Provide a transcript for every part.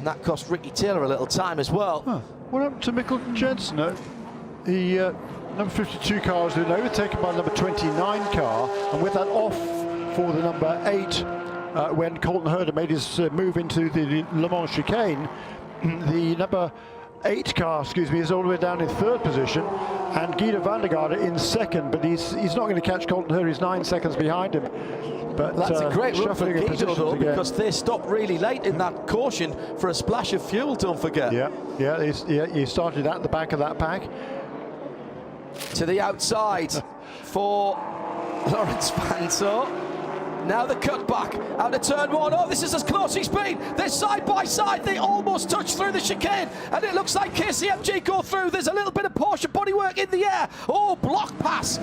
And that cost Ricky Taylor a little time as well. Huh. What happened to Mikkel Jensen? The number 52 car has been overtaken by the number 29 car, and with that off for the number 8 when Colton Herder made his move into the Le Mans chicane, the number 8 car, is all the way down in 3rd position, and Guido van der Garde in 2nd, but he's not going to catch Colton Herder. He's 9 seconds behind him. But that's a great run for Guido, though, again, because they stopped really late in that caution for a splash of fuel, don't forget. Yeah, he started at the back of that pack. To the outside for Lawrence Vanto. Now the cutback out of turn 1. Oh, this is as close as he's been. They're side by side. They almost touch through the chicane, and it looks like KCMG go through. There's a little bit of Porsche bodywork in the air. Oh, block pass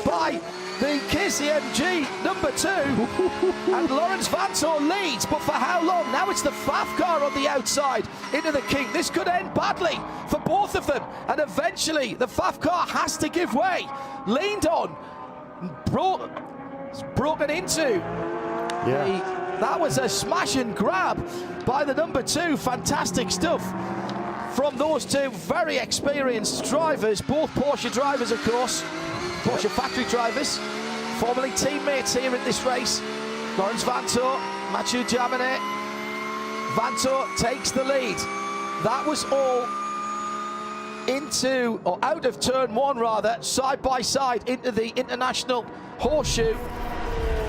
by the KCMG number 2. And Lawrence Vanto leads, but for how long? Now it's the Pfaff car on the outside into the kink. This could end badly for both of them, and eventually the Pfaff car has to give way. Leaned on, broken into. That was a smash and grab by the number 2. Fantastic stuff from those two very experienced drivers, both Porsche drivers, of course, Porsche factory drivers, formerly teammates here in this race. Lawrence Vanto, Mathieu Jaminet. Vanto takes the lead. That was all into, or out of turn 1 rather, side by side into the International Horseshoe.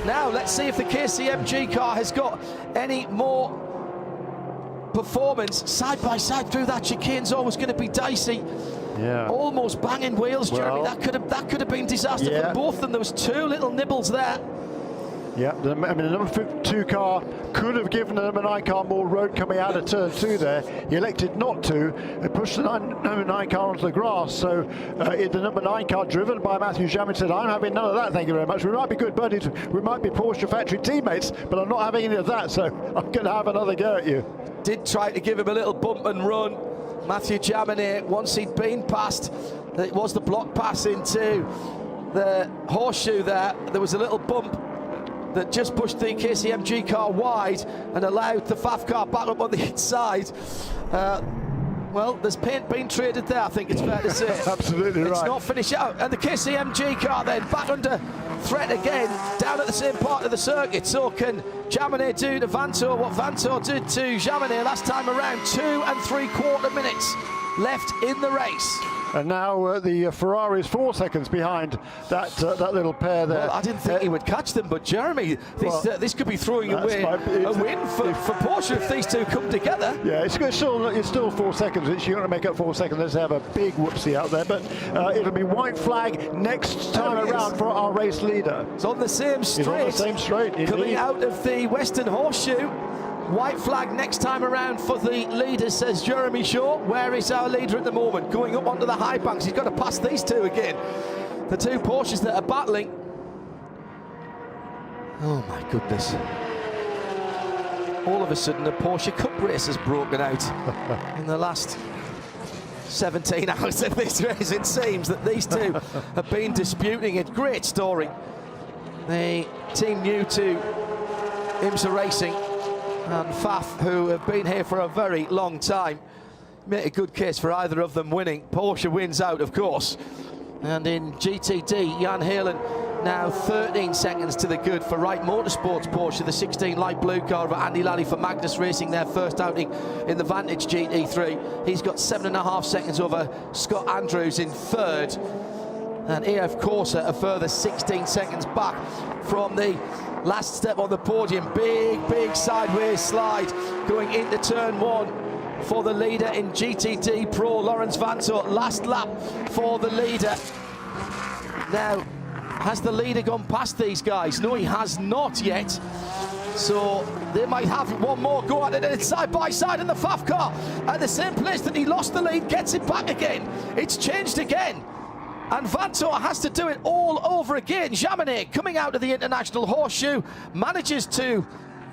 Now let's see if the KCMG car has got any more performance. Side by side through that chicane's always going to be dicey. Yeah. Almost banging wheels, Jeremy. That could have been disaster for both of them. There was 2 little nibbles there. Yeah, I mean, the number 52 car could have given the number 9 car more road coming out of turn 2 there. He elected not to. It pushed the number 9 car onto the grass. So the number 9 car, driven by Mathieu Jaminet, said, I'm having none of that, thank you very much. We might be good buddies, we might be Porsche factory teammates, but I'm not having any of that, so I'm going to have another go at you. Did try to give him a little bump and run. Mathieu Jaminet, once he'd been past, it was the block pass into the horseshoe there. There was a little bump that just pushed the KCMG car wide and allowed the Pfaff car back up on the inside. Well, there's paint being traded there, I think it's fair to say. Absolutely right. It's not finished out. And the KCMG car then back under threat again, down at the same part of the circuit. So can Jaminet do to Vanto what Vanto did to Jaminet last time around? 2 3/4 minutes left in the race. And now the Ferrari is 4 seconds behind that little pair there. Well, I didn't think he would catch them, but Jeremy, this could be throwing away a win for Porsche if these two come together. Yeah, it's still 4 seconds. You're going to make up 4 seconds. Let's have a big whoopsie out there. But it'll be white flag next time around for our race leader. It's on the same straight. It's on the same straight, indeed. Coming out of the Western Horseshoe. White flag next time around for the leader, says Jeremy Shaw. Where is our leader at the moment? Going up onto the high banks. He's got to pass these two again. The 2 Porsches that are battling. Oh my goodness. All of a sudden a Porsche Cup race has broken out in the last 17 hours of this race. It seems that these two have been disputing it. Great story. The team new to IMSA Racing and Pfaff, who have been here for a very long time, make a good case for either of them winning. Porsche wins out, of course. And in GTD, Jan Helen now 13 seconds to the good for Wright Motorsports Porsche, the 16 light blue car of Andy Lally for Magnus Racing, their first outing in the Vantage GT3. He's got 7.5 seconds over Scott Andrews in 3rd. And AF Corsa a further 16 seconds back from the last step on the podium. Big sideways slide going into turn 1 for the leader in GTD Pro, Lawrence Vanto. Last lap for the leader. Now, has the leader gone past these guys? No, he has not yet. So they might have one more go at it, and it's side by side in the Pfaff car at the same place that he lost the lead, gets it back again. It's changed again. And Vanto has to do it all over again. Jaminet, coming out of the International Horseshoe, manages to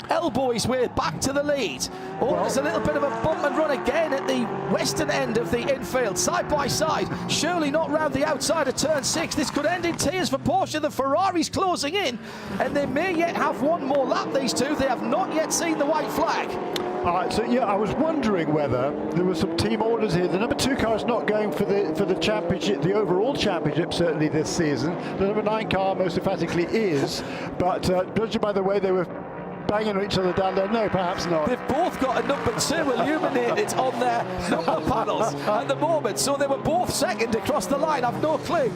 elbow his way back to the lead. Oh, there's a little bit of a bump and run again at the western end of the infield, side by side. Surely not round the outside of turn 6. This could end in tears for Porsche. The Ferrari's closing in, and they may yet have one more lap, these two. They have not yet seen the white flag. So yeah, I was wondering whether there were some team orders here. The number 2 car is not going for the championship, the overall championship, certainly this season. The number 9 car most emphatically is, but judging by the way they were banging on each other down there, no, perhaps not. They've both got a number 2 illuminated on their number panels at the moment, so they were both second across the line. I've no clue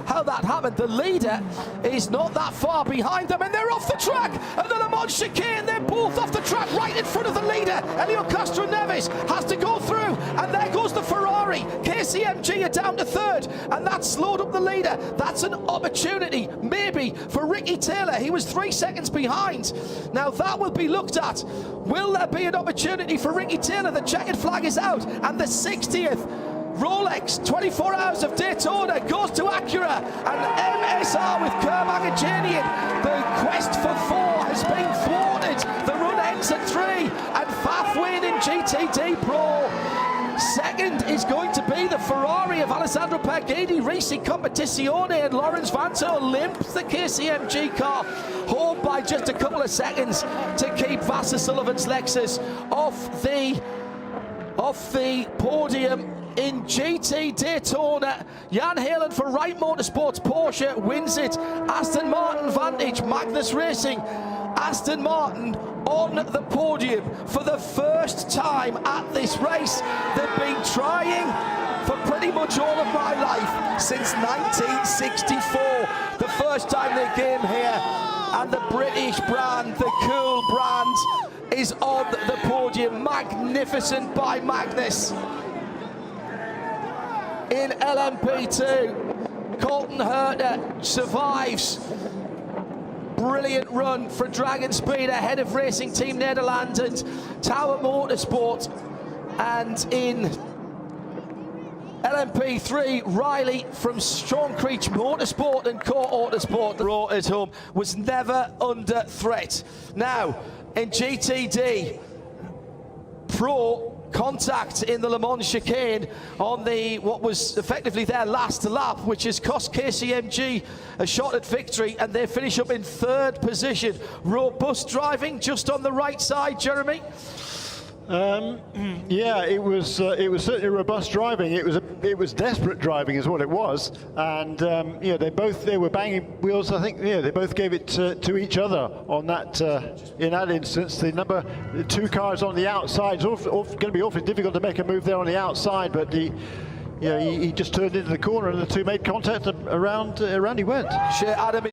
how that happened. The leader is not that far behind them, and they're off the track at the Le Mans chicane. They're both off the track right in front of the leader. Elio Castro Neves has to go through, and there goes the Ferrari. KCMG are down to 3rd, and that's slowed up the leader. That's an opportunity maybe for Ricky Taylor. He was 3 seconds behind. Now that will be looked at. Will there be an opportunity for Ricky Taylor? The checkered flag is out, and the 60th Rolex 24 Hours of Daytona goes to Acura, and MSR with Kerr Magajanian. The quest for 4 has been thwarted. The run ends at 3, and Faf win in GTD Pro. Second is going to be the Ferrari of Alessandro Pagani, Racing Competizione, and Lawrence Vanto limps the KCMG car home by just a couple of seconds to keep Vassar Sullivan's Lexus off the podium. In GT Daytona, Jan Halen for Wright Motorsports Porsche wins it. Aston Martin Vantage, Magnus Racing, Aston Martin on the podium for the first time at this race. They've been trying for pretty much all of my life since 1964, the first time they came here, and the British brand, the cool brand, is on the podium. Magnificent by Magnus. In LMP2, Colton Herter survives. Brilliant run for Dragon Speed ahead of Racing Team Nederland and Tower Motorsport. And in LMP3, Riley from Sean Creech Motorsport and Core Autosport brought it home, was never under threat. Now, in GTD Pro, contact in the Le Mans chicane on what was effectively their last lap, which has cost KCMG a shot at victory, and they finish up in 3rd position. Robust driving just on the right side, Jeremy. Yeah, it was certainly robust driving. It was desperate driving, is what it was. And yeah, they were banging wheels. I think they both gave it to each other on that. In that instance, the number 2 cars on the outside. It's going to be awfully difficult to make a move there on the outside, but he just turned into the corner, and the 2 made contact. Around he went. Sure, Adam.